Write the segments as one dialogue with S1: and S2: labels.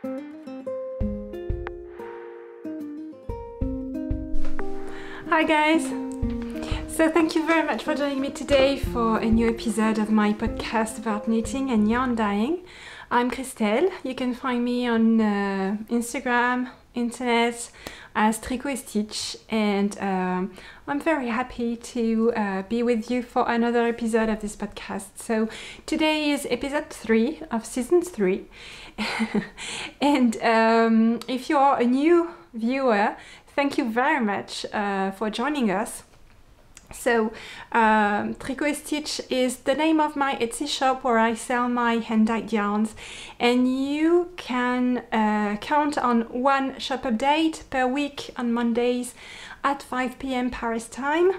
S1: Hi guys! So thank you very much for joining me today for a new episode of my podcast about knitting and yarn dyeing. I'm Christelle. You can find me on Instagram, internet as Tricot Stitch, and I'm very happy to be with you for another episode of this podcast. So today is episode 3 of season 3 and if you are a new viewer, thank you very much for joining us. So, Tricot Stitch is the name of my Etsy shop where I sell my hand-dyed yarns, and you can count on one shop update per week on Mondays at 5 p.m. Paris time.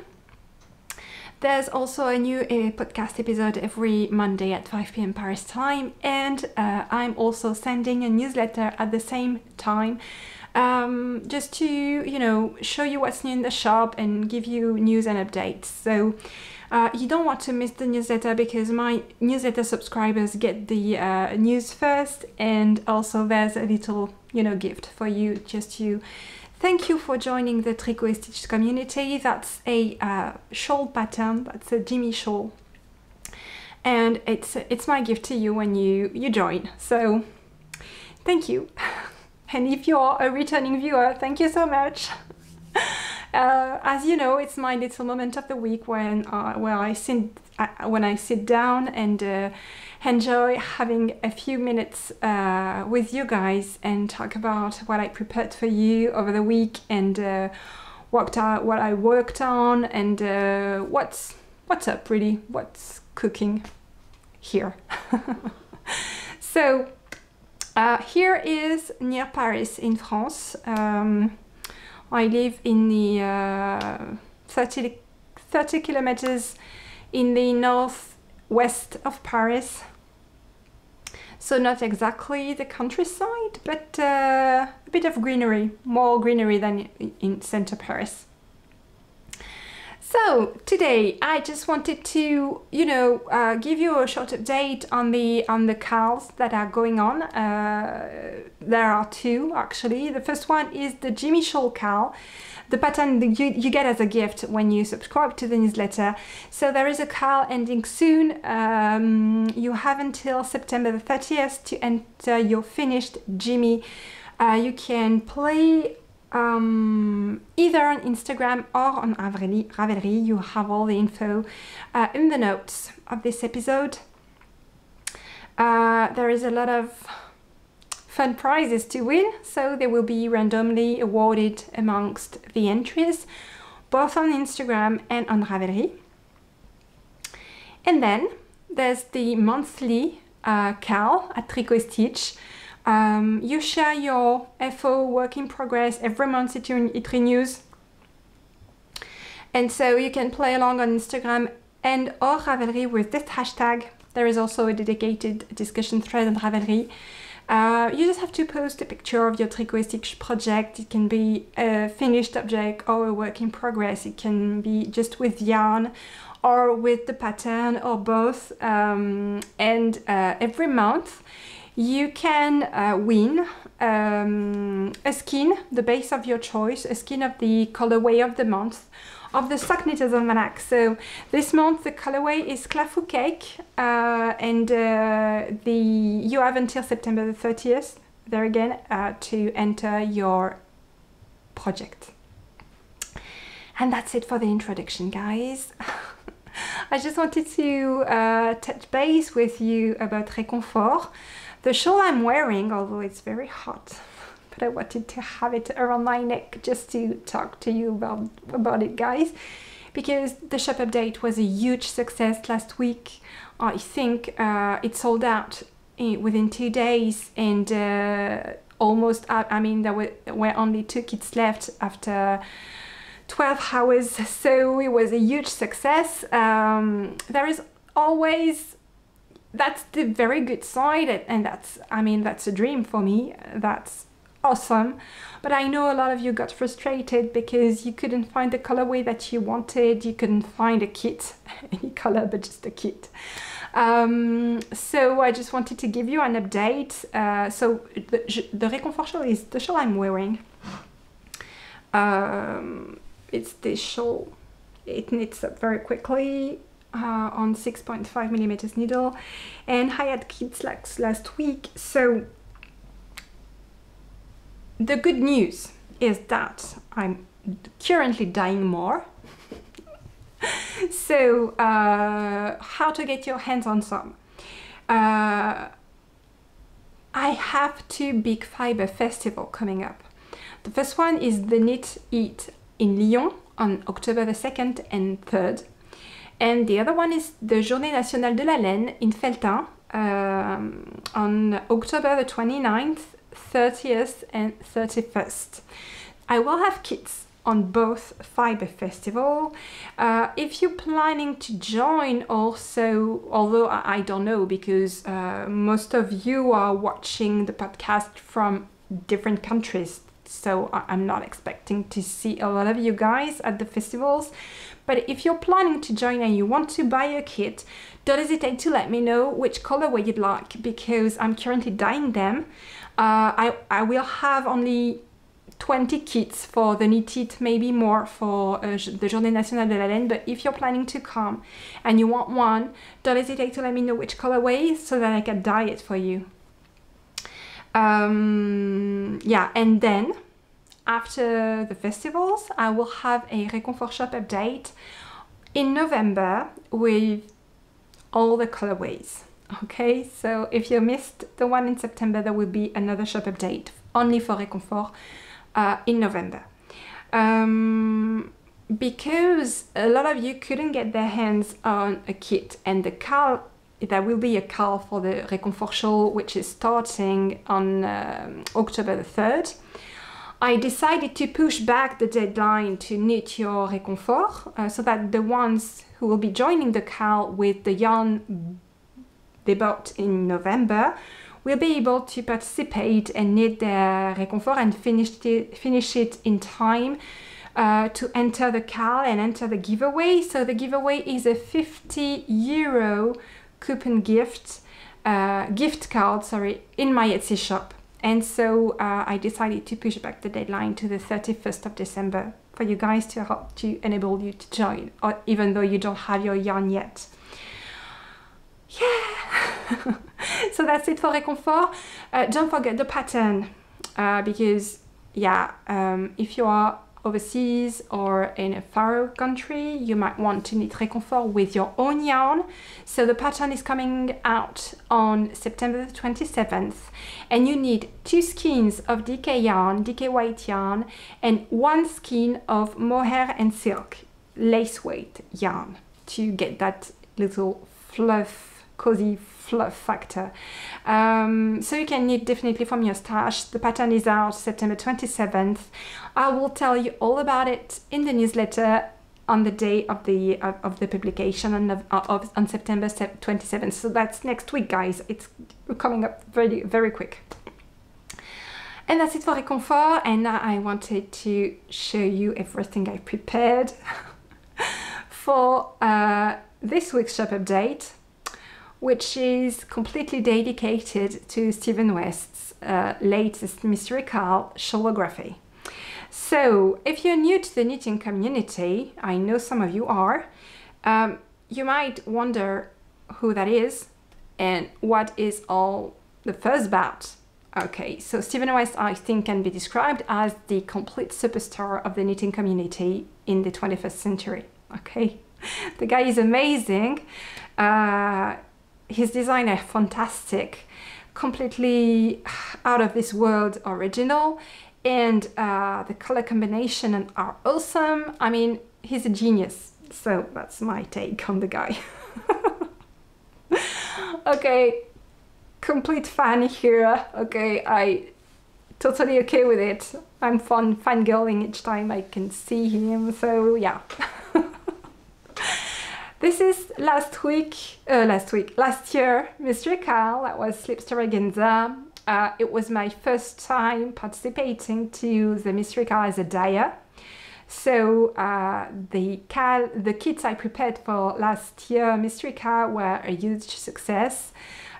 S1: There's also a new podcast episode every Monday at 5 p.m. Paris time, and I'm also sending a newsletter at the same time. Just to, you know, show you what's new in the shop and give you news and updates. So you don't want to miss the newsletter because my newsletter subscribers get the news first, and also there's a little, you know, gift for you just to thank you for joining the Tricot Stitch community. That's a shawl pattern, that's a Jimmy shawl, and it's my gift to you when you join. So thank you. And if you're a returning viewer, thank you so much. As you know, it's my little moment of the week when I sit down and enjoy having a few minutes with you guys and talk about what I prepared for you over the week, and what I worked on, and what's up really, what's cooking here. So. Here is near Paris in France. I live in the 30 kilometers in the northwest of Paris. So not exactly the countryside, but a bit of greenery, more greenery than in center Paris. So today I just wanted to, you know, give you a short update on the cals that are going on. There are two actually. The first one is the Jimmy shawl cal, the pattern that you get as a gift when you subscribe to the newsletter. So there is a cal ending soon. You have until September the 30th to enter your finished Jimmy. You can play either on Instagram or on Ravelry. You have all the info in the notes of this episode. There is a lot of fun prizes to win, so they will be randomly awarded amongst the entries, both on Instagram and on Ravelry. And then there's the monthly cal at Tricot Stitch. You share your FO work in progress every month. It renews, and so you can play along on Instagram and or Ravelry with this hashtag. There is also a dedicated discussion thread on Ravelry. You just have to post a picture of your Tricot Stitch project. It can be a finished object or a work in progress. It can be just with yarn or with the pattern or both, and every month you can win a skein, the base of your choice, a skein of the colorway of the month of the Sock Knitters Almanac. So this month the colorway is Clafoucake, and you have until September the 30th, there again, to enter your project. And that's it for the introduction, guys. I just wanted to touch base with you about Réconfort. The shawl I'm wearing, although it's very hot, but I wanted to have it around my neck just to talk to you about it, guys, because the shop update was a huge success last week. I think it sold out within 2 days, and almost, I mean, there were only 2 kits left after 12 hours, so it was a huge success. There is always, that's the very good side, and that's, I mean, that's a dream for me. That's awesome. But I know a lot of you got frustrated because you couldn't find the colorway that you wanted. You couldn't find a kit, any color, but just a kit. So I just wanted to give you an update. So the Réconfort shawl is the shawl I'm wearing. It's this shawl. It knits up very quickly on 6.5 millimeters needle, and I had kids last week. So the good news is that I'm currently dyeing more. So how to get your hands on some? I have 2 big fiber festivals coming up. The first one is the Knit It in Lyon on October the 2nd and 3rd. And the other one is the Journée Nationale de la Laine in Felletin on October the 29th, 30th and 31st. I will have kits on both fiber festival. If you're planning to join also, although I don't know, because most of you are watching the podcast from different countries, so I'm not expecting to see a lot of you guys at the festivals. But if you're planning to join and you want to buy a kit, don't hesitate to let me know which colorway you'd like, because I'm currently dyeing them. I will have only 20 kits for the Knit It, maybe more for the Journée Nationale de la Laine, but if you're planning to come and you want one, don't hesitate to let me know which colorway so that I can dye it for you. Yeah, and then after the festivals, I will have a Réconfort shop update in November with all the colorways. Okay, so if you missed the one in September, there will be another shop update only for Réconfort in November. Because a lot of you couldn't get their hands on a kit, and the cal, there will be a cal for the Réconfort show, which is starting on October the 3rd. I decided to push back the deadline to knit your Réconfort so that the ones who will be joining the cal with the yarn they bought in November will be able to participate and knit their Réconfort and finish it in time to enter the cal and enter the giveaway. So the giveaway is a €50 coupon gift card, sorry, in my Etsy shop. And so I decided to push back the deadline to the 31st of December for you guys to help to enable you to join, or even though you don't have your yarn yet. Yeah. So that's it for Réconfort. Don't forget the pattern because yeah, if you are overseas or in a far country, you might want to knit Réconfort with your own yarn. So the pattern is coming out on September the 27th, and you need 2 skeins of DK yarn, DK white yarn, and 1 skein of mohair and silk lace weight yarn to get that little fluff, cozy fluff factor. So you can knit definitely from your stash. The pattern is out September 27th. I will tell you all about it in the newsletter on the day of the publication on September 27th. So that's next week, guys. It's coming up very, very quick. And that's it for Réconfort, and I wanted to show you everything I prepared for this week's shop update, which is completely dedicated to Stephen West's latest mystery cal, Shawlography. So if you're new to the knitting community, I know some of you are, you might wonder who that is and what is all the fuss about. Okay, so Stephen West, I think, can be described as the complete superstar of the knitting community in the 21st century. Okay, the guy is amazing. His design are fantastic, completely out of this world original, and the color combination are awesome. I mean, he's a genius. So that's my take on the guy. Okay, complete fan here. Okay, I totally okay with it. I'm fangirling each time I can see him. So yeah. This is last year mystery cal. That was Slip Extravaganza. It was my first time participating to the mystery cal as a dyer. So the kits I prepared for last year Mystery Car were a huge success.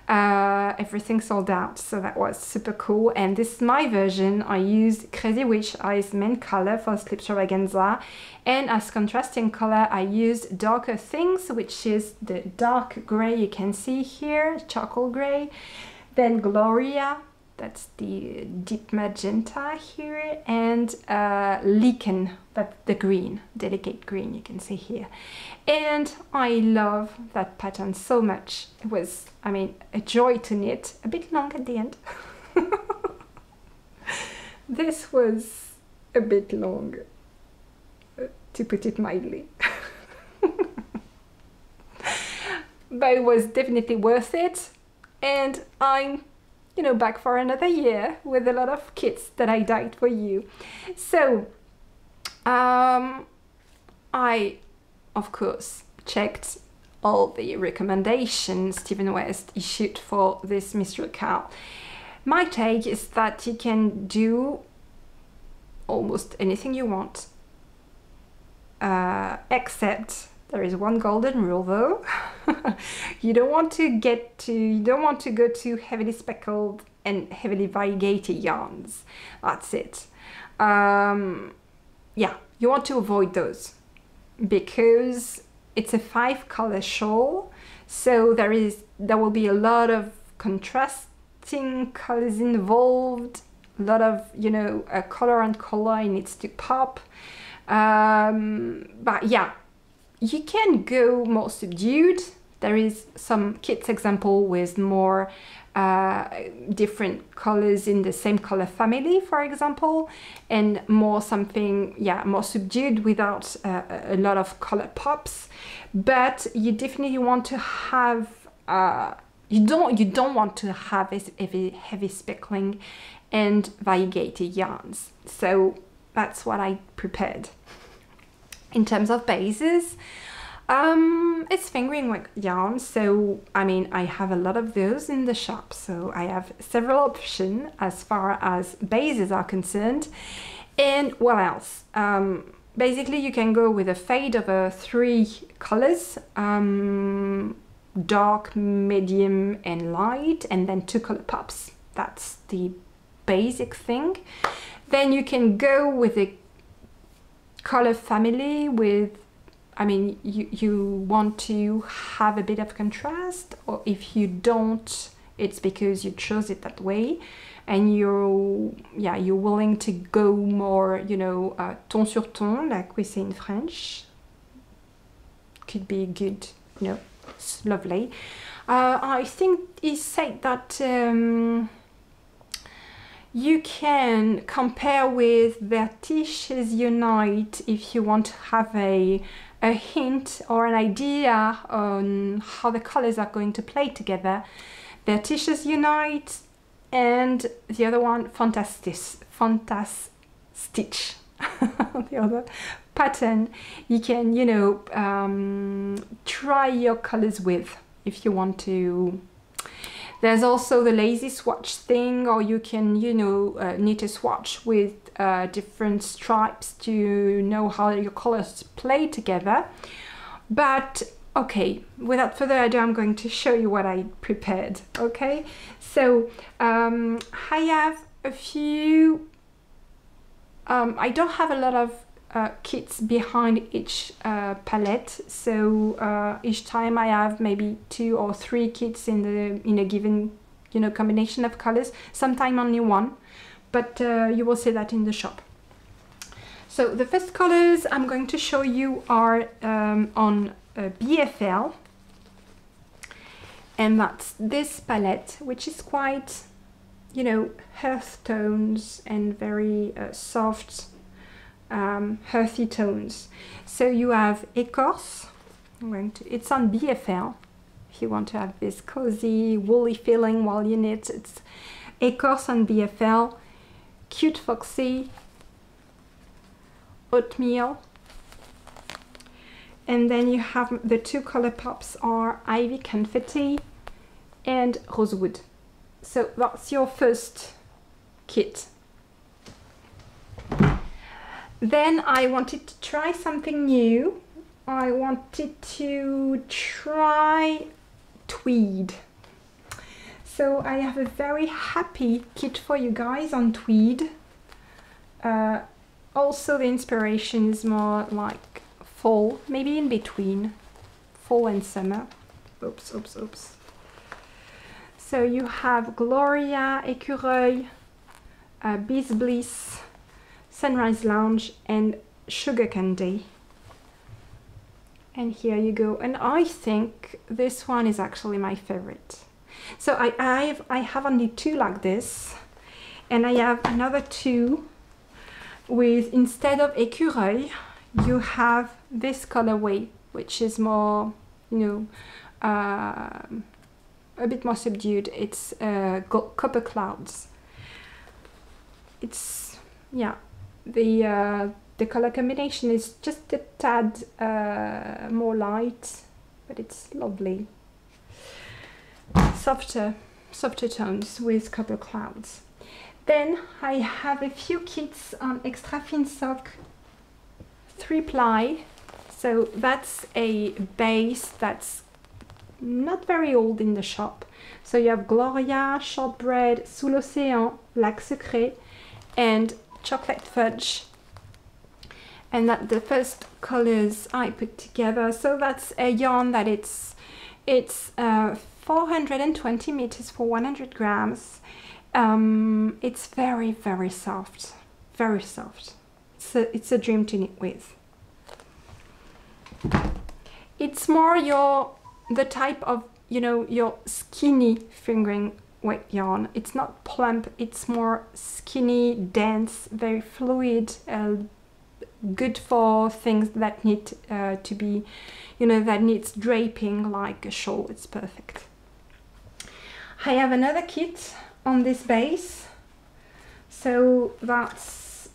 S1: Everything sold out, so that was super cool. And this is my version. I used Crazy Witch as main color for Slip Extravaganza, and as contrasting color I used Darker Things, which is the dark gray you can see here, charcoal gray, then Gloria, that's the deep magenta here, and Lichen, that's the green, delicate green you can see here. And I love that pattern so much. It was, I mean, a joy to knit, a bit long at the end. This was a bit long, to put it mildly. But it was definitely worth it, and I'm, you know, back for another year with a lot of kits that I dyed for you. So I of course checked all the recommendations Stephen West issued for this mystery car. My take is that you can do almost anything you want, except there is one golden rule though. You don't want to go to heavily speckled and heavily variegated yarns. That's it. Yeah, you want to avoid those because it's a 5-color shawl, so there will be a lot of contrasting colors involved, a lot of, you know, color and color needs to pop. But yeah, you can go more subdued. There is some kits example with more different colors in the same color family, for example, and more something, yeah, more subdued without a lot of color pops. But you definitely want to have you don't want to have heavy speckling and variegated yarns. So that's what I prepared. In terms of bases, it's fingering weight yarn, so I mean I have a lot of those in the shop, so I have several options as far as bases are concerned. And what else? Basically you can go with a fade over 3 colors, dark, medium and light, and then 2 color pops. That's the basic thing. Then you can go with a color family with, I mean, you want to have a bit of contrast, or if you don't, it's because you chose it that way and you're willing to go more, you know, ton sur ton, like we say in French. Could be good, you know, it's lovely. I think he said that you can compare with Vertices Unite if you want to have a hint or an idea on how the colors are going to play together. Vertices Unite and the other one, Fantastitch, the other pattern you can, you know, try your colors with if you want to. There's also the lazy swatch thing, or you can, you know, knit a swatch with different stripes to know how your colors play together. But okay, without further ado, I'm going to show you what I prepared. Okay, so I have a few, I don't have a lot of kits behind each palette, so each time I have maybe 2 or 3 kits in a given, you know, combination of colors, sometimes only 1, but you will see that in the shop. So the first colors I'm going to show you are on BFL, and that's this palette, which is quite, you know, earth tones and very soft earthy tones. So you have Écorce, it's on BFL if you want to have this cozy woolly feeling while you knit. It's Écorce on BFL, Cute Foxy, Oatmeal, and then you have the 2 color pops are Ivy Confetti and Rosewood. So that's your first kit. Then I wanted to try something new. I wanted to try tweed. So I have a very happy kit for you guys on tweed. Also the inspiration is more like fall, maybe in between fall and summer. Oops, oops, oops. So you have Gloria, Écureuil, Bees Bliss, Sunrise Lounge and Sugar Candy. And here you go. And I think this one is actually my favorite. So I have only two like this, and I have another two with, instead of Écureuil, you have this colorway, which is more, you know, a bit more subdued. It's Copper Clouds. It's, yeah, the color combination is just a tad more light, but it's lovely. Softer tones with Copper Clouds. Then I have a few kits on extra thin sock 3-ply. So that's a base that's not very old in the shop. So you have Gloria, Shortbread, Sous l'Océan, Lac Secret, and Chocolate Fudge. And that the first colors I put together. So that's a yarn that it's 420 meters for 100 grams. It's very, very soft, very soft. It's a dream to knit with. It's more the type of, you know, your skinny fingering weight yarn. It's not plump, it's more skinny, dense, very fluid, good for things that need to be, you know, that needs draping like a shawl. It's perfect. I have another kit on this base, so that's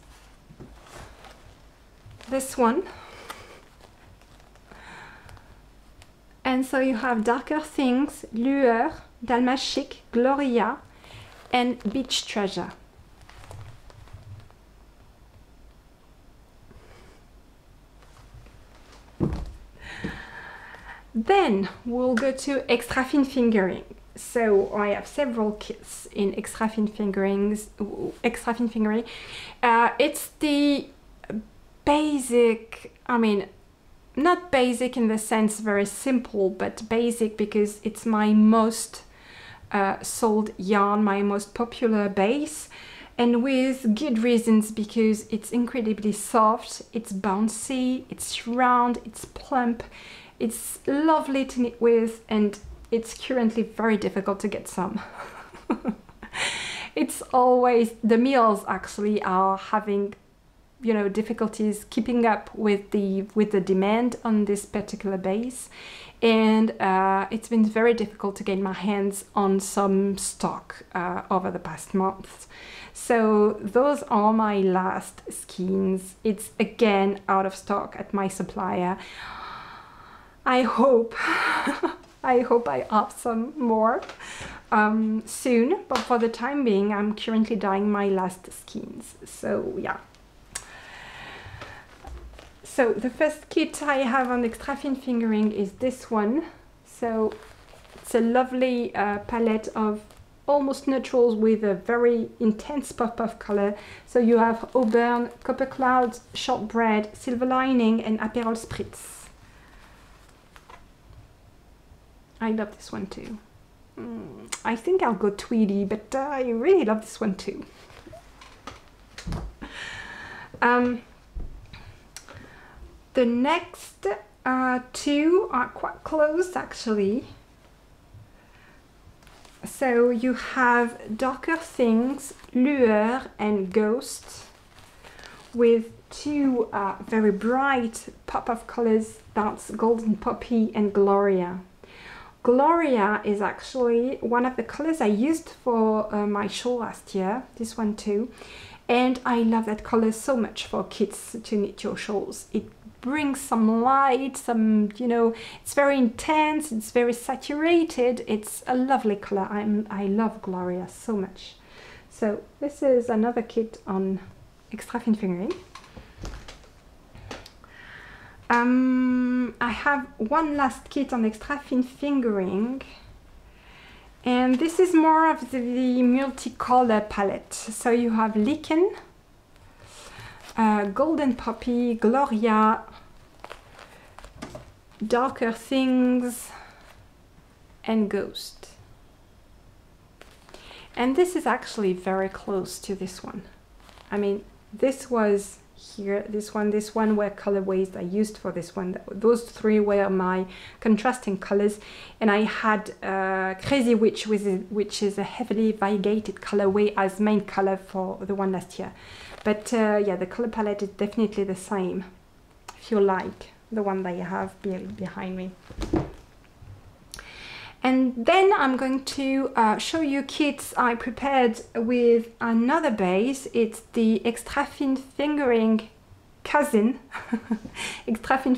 S1: this one. And so you have Darker Things, Lueur, Dalma Chic, Gloria, and Beach Treasure. Then we'll go to extra thin fingering. So I have several kits in extra thin fingering. It's the basic, I mean, not basic in the sense very simple, but basic because it's my most sold yarn, my most popular base, and with good reasons, because it's incredibly soft, it's bouncy, it's round, it's plump, it's lovely to knit with, and it's currently very difficult to get some. It's always, the mills actually are having, you know, difficulties keeping up with the demand on this particular base, and it's been very difficult to get my hands on some stock over the past months. So those are my last skeins. It's again out of stock at my supplier. I hope I hope I have some more soon, but for the time being I'm currently dyeing my last skeins. So yeah. So the first kit I have on extra thin fingering is this one. So it's a lovely palette of almost neutrals with a very intense pop of color. So you have Auburn, Copper Clouds, Shortbread, Silver Lining, and Aperol Spritz. I love this one too. I think I'll go Tweedy, but I really love this one too. The next two are quite close actually. So you have Darker Things, Lueur, and Ghost, with two very bright pop of colors. That's Golden Poppy and Gloria. Gloria is actually one of the colors I used for my shawl last year, this one too, and I love that color so much for kids to knit your shawls. It brings some light, some, you know, it's very intense, it's very saturated, it's a lovely color. I love Gloria so much. So this is another kit on extra thin fingering. I have one last kit on extra thin fingering, and this is more of the multicolor palette. So you have Lichen, Golden Poppy, Gloria, Darker Things, and Ghost. And this is actually very close to this one. I mean, this was here, this one were colorways I used for this one. Those three were my contrasting colors, and I had Crazy Witch, which is a heavily variegated colorway, as main color for the one last year. But yeah, the color palette is definitely the same, if you like the one that you have behind me. And then I'm going to show you kits I prepared with another base. It's the Extra Thin Fingering cousin, Extra Thin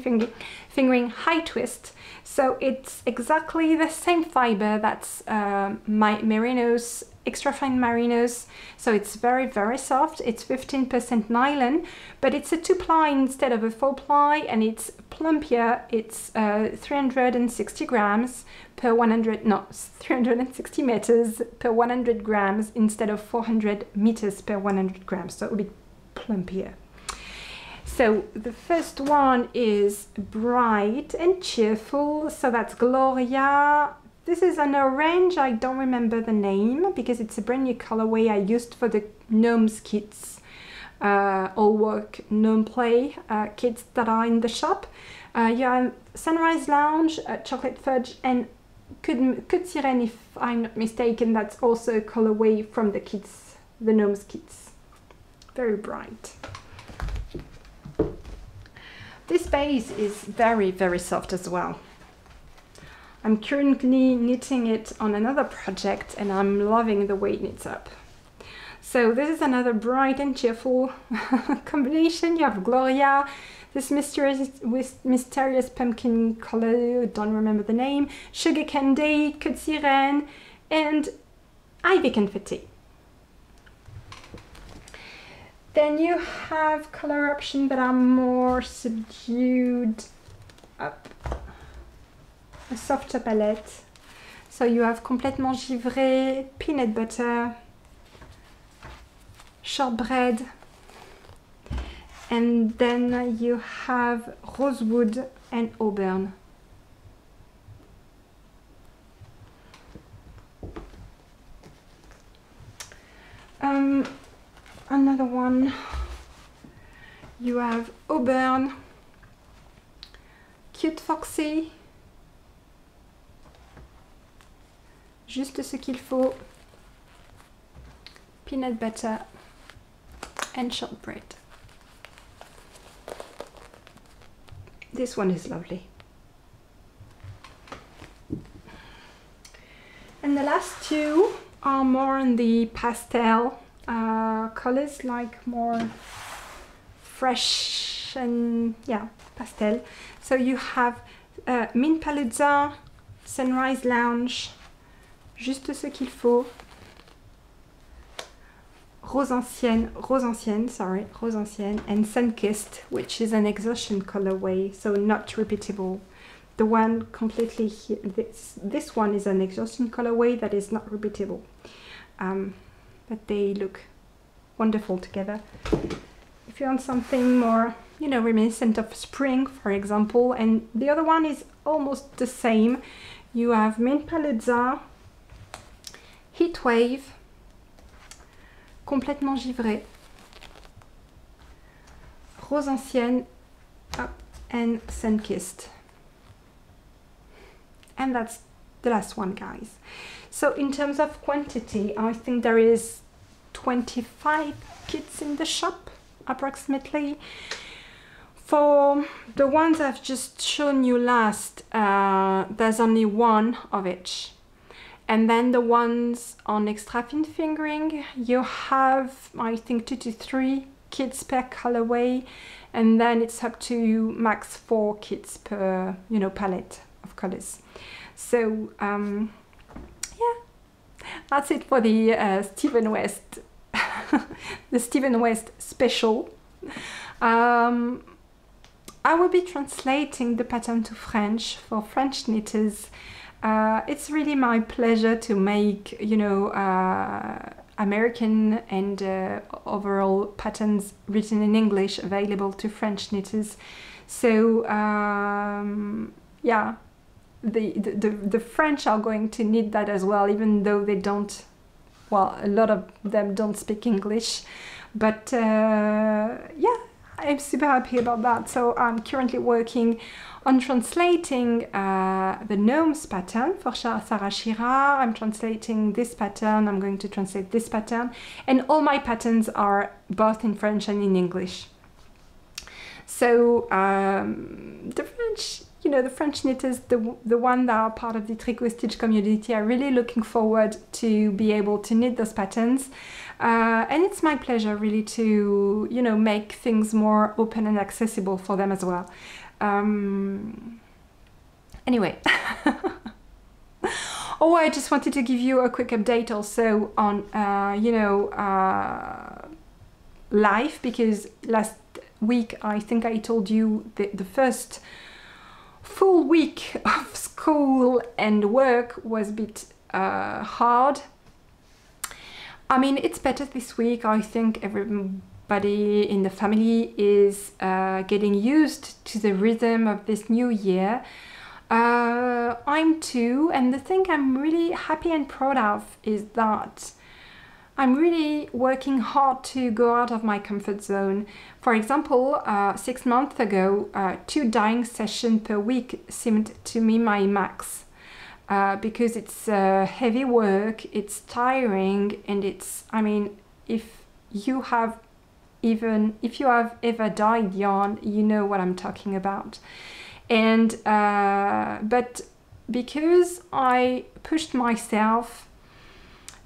S1: Fingering High Twist. So it's exactly the same fiber that's my Merinos, Extra Fine Merinos. So it's very, very soft. It's 15% nylon, but it's a 2-ply instead of a 4-ply, and it's plumpier. It's 360 grams per 360 meters per 100 grams instead of 400 meters per 100 grams. So a bit plumpier. So the first one is Bright and Cheerful. So that's Gloria. This is an orange. I don't remember the name because it's a brand new colorway I used for the Gnomes kits, all work gnome play kits that are in the shop. You have Sunrise Lounge, Chocolate Fudge, and Coup de Sirène, if I'm not mistaken. That's also a colorway from the kits, the Gnomes kits. Very bright. This base is very, very soft as well. I'm currently knitting it on another project, and I'm loving the way it knits up. So this is another Bright and Cheerful combination. You have Gloria, this mysterious pumpkin color, don't remember the name, Sugar Candy, Coup de Sirène, and Ivy Confetti. Then you have color options that are more subdued, up, a softer palette. So you have Complètement Givré, Peanut Butter, Shortbread, and then you have Rosewood and Auburn. Another one, you have Auburn, Cute Foxy, Juste ce qu'il faut, Peanut Butter, and Shortbread. This one is lovely. And the last two are more in the pastel colors, like more fresh and yeah, pastel. So you have Mint Paluzza, Sunrise Lounge, Juste ce qu'il faut, Rose Ancienne, and Sunkissed, which is an exhaustion colorway, so not repeatable. The one completely here, this one is an exhaustion colorway that is not repeatable. But they look wonderful together. If you want something more, you know, reminiscent of spring, for example, and the other one is almost the same. You have Mint Paluzza, Heatwave, Complètement Givré, Rose Ancienne, and Sunkissed. And that's the last one, guys. So in terms of quantity, I think there is 25 kits in the shop, approximately. For the ones I've just shown you last, there's only one of each. And then the ones on extra thin fingering, you have, I think, 2 to 3 kits per colorway, and then it's up to max 4 kits per, you know, palette of colors. So yeah, that's it for the Stephen West, the Stephen West special. I will be translating the pattern to French for French knitters. It's really my pleasure to make, you know, American and overall patterns written in English available to French knitters. So yeah, the French are going to need that as well, even though they don't, well, a lot of them don't speak English. But yeah, I'm super happy about that. So I'm currently working on translating the gnomes pattern for Sarah Shira. I'm translating this pattern, I'm going to translate this pattern, and all my patterns are both in French and in English. So the French, you know, the French knitters, the one that are part of the Tricot Stitch community, are really looking forward to be able to knit those patterns. And it's my pleasure really to, you know, make things more open and accessible for them as well. Anyway, oh, I just wanted to give you a quick update also on, you know, life, because last week I think I told you the first full week of school and work was a bit hard. I mean, it's better this week. I think everybody in the family is getting used to the rhythm of this new year. I'm too, and the thing I'm really happy and proud of is that I'm really working hard to go out of my comfort zone. For example, 6 months ago, 2 dyeing sessions per week seemed to me my max. Because it's heavy work, it's tiring, and it's, I mean, if you have ever dyed yarn, you know what I'm talking about. And but because I pushed myself,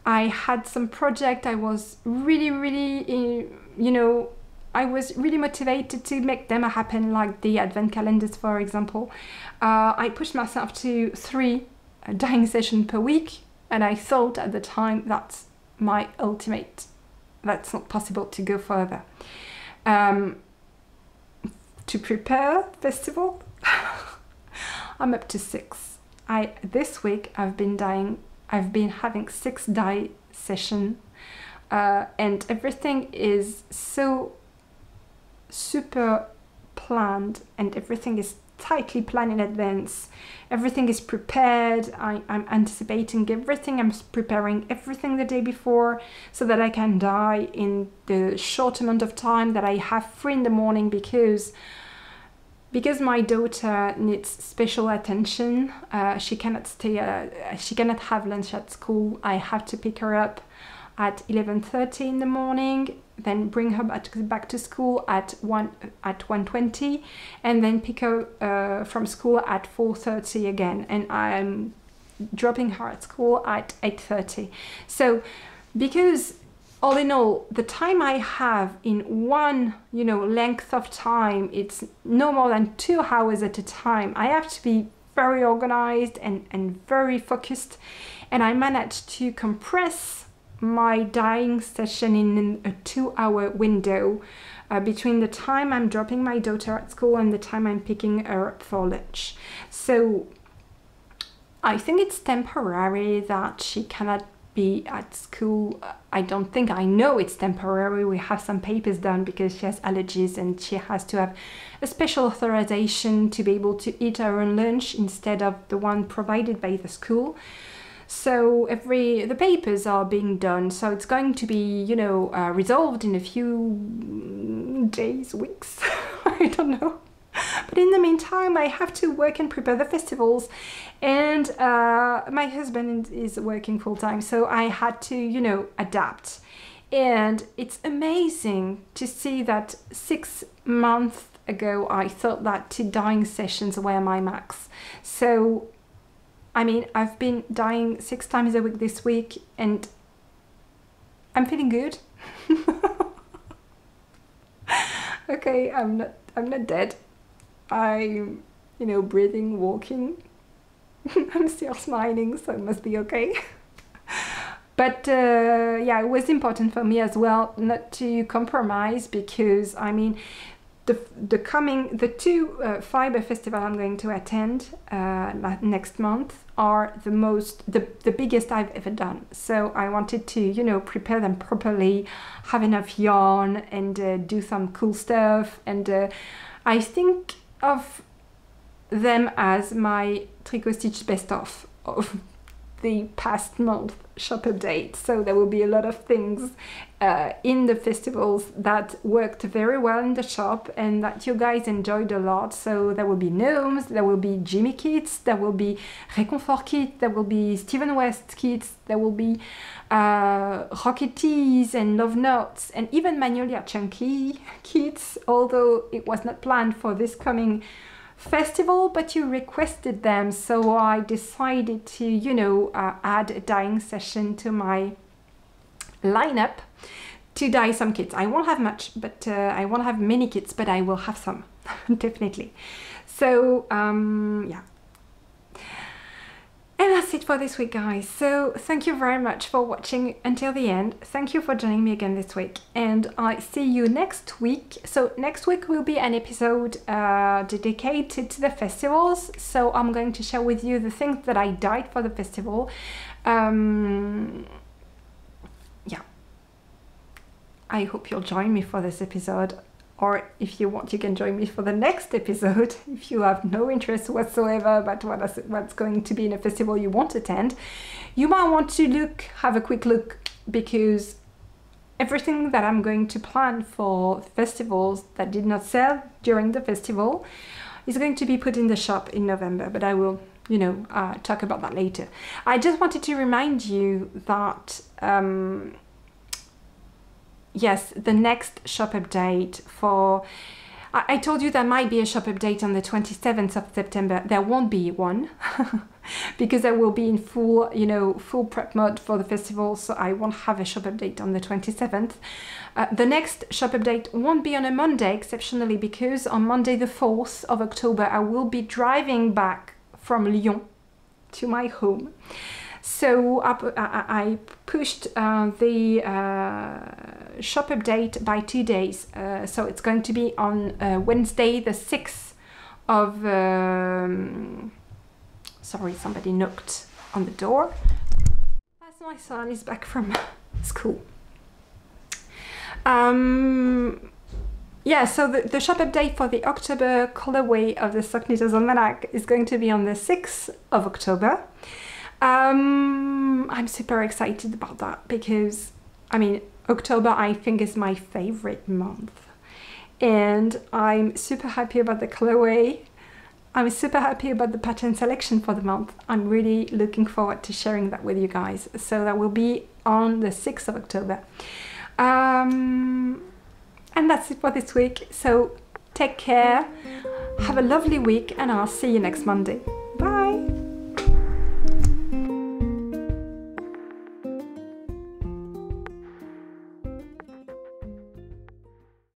S1: I had some project, I was really, you know, I was really motivated to make them happen, like the advent calendars, for example. I pushed myself to 3 dyeing session per week, and I thought at the time that's my ultimate, that's not possible to go further. To prepare festival, I'm up to 6. This week I've been having 6 dye session, and everything is so super planned, and everything is tightly planned in advance. Everything is prepared. I'm anticipating everything. I'm preparing everything the day before so that I can dye in the short amount of time that I have free in the morning, because my daughter needs special attention. She cannot she cannot have lunch at school. I have to pick her up at 11:30 in the morning, then bring her back to school at 1:20, and then pick her from school at 4:30 again, and I'm dropping her at school at 8:30. So because all in all, the time I have in one, you know, length of time, it's no more than 2 hours at a time. I have to be very organized and very focused, and I managed to compress my dyeing session in a 2-hour window between the time I'm dropping my daughter at school and the time I'm picking her up for lunch. So I think it's temporary that she cannot be at school. I know it's temporary. We have some papers done because she has allergies and she has to have a special authorization to be able to eat her own lunch instead of the one provided by the school. So the papers are being done, so it's going to be, you know, resolved in a few days, weeks, I don't know. But in the meantime, I have to work and prepare the festivals, and my husband is working full-time, so I had to, you know, adapt. And it's amazing to see that 6 months ago I thought that 2 dyeing sessions were my max. So I mean, I've been dyeing 6 times a week this week, and I'm feeling good. Okay, I'm not dead. I'm, you know, breathing, walking. I'm still smiling, so it must be okay. But yeah, it was important for me as well not to compromise, because I mean, the two fiber festival I'm going to attend next month are the biggest I've ever done. So I wanted to, you know, prepare them properly, have enough yarn, and do some cool stuff. And I think of them as my Tricot Stitch best of the past month shop update. So there will be a lot of things in the festivals that worked very well in the shop and that you guys enjoyed a lot. So there will be gnomes, there will be Jimmy kits, there will be Réconfort kit, there will be Stephen West kits, there will be Rocketees and Love Notes, and even Magnolia Chunky kits, although it was not planned for this coming festival, but you requested them, so I decided to, you know, add a dyeing session to my lineup to dye some kits. I won't have much, but I won't have many kits, but I will have some definitely. So yeah, and that's it for this week, guys. So thank you very much for watching until the end. Thank you for joining me again this week, and I see you next week. So next week will be an episode dedicated to the festivals. So I'm going to share with you the things that I dyed for the festival. Yeah, I hope you'll join me for this episode. Or if you want, you can join me for the next episode. If you have no interest whatsoever about what's going to be in a festival you want to attend, you might want to have a quick look, because everything that I'm going to plan for festivals that did not sell during the festival is going to be put in the shop in November, but I will, you know, talk about that later. I just wanted to remind you that yes, the next shop update for... I told you there might be a shop update on the 27th of September. There won't be one because I will be in full, you know, full prep mode for the festival, so I won't have a shop update on the 27th. The next shop update won't be on a Monday, exceptionally, because on Monday the 4th of October I will be driving back from Lyon to my home. So I pushed the shop update by 2 days. So it's going to be on Wednesday the 6th of... sorry, somebody knocked on the door. As my son is back from school. Yeah, so the shop update for the October colorway of the Sock Knitter's Almanac is going to be on the 6th of October. I'm super excited about that because, I mean, October I think is my favorite month, and I'm super happy about the colorway. I'm super happy about the pattern selection for the month. I'm really looking forward to sharing that with you guys. So that will be on the 6th of October. And that's it for this week. So take care, have a lovely week, and I'll see you next Monday. Bye!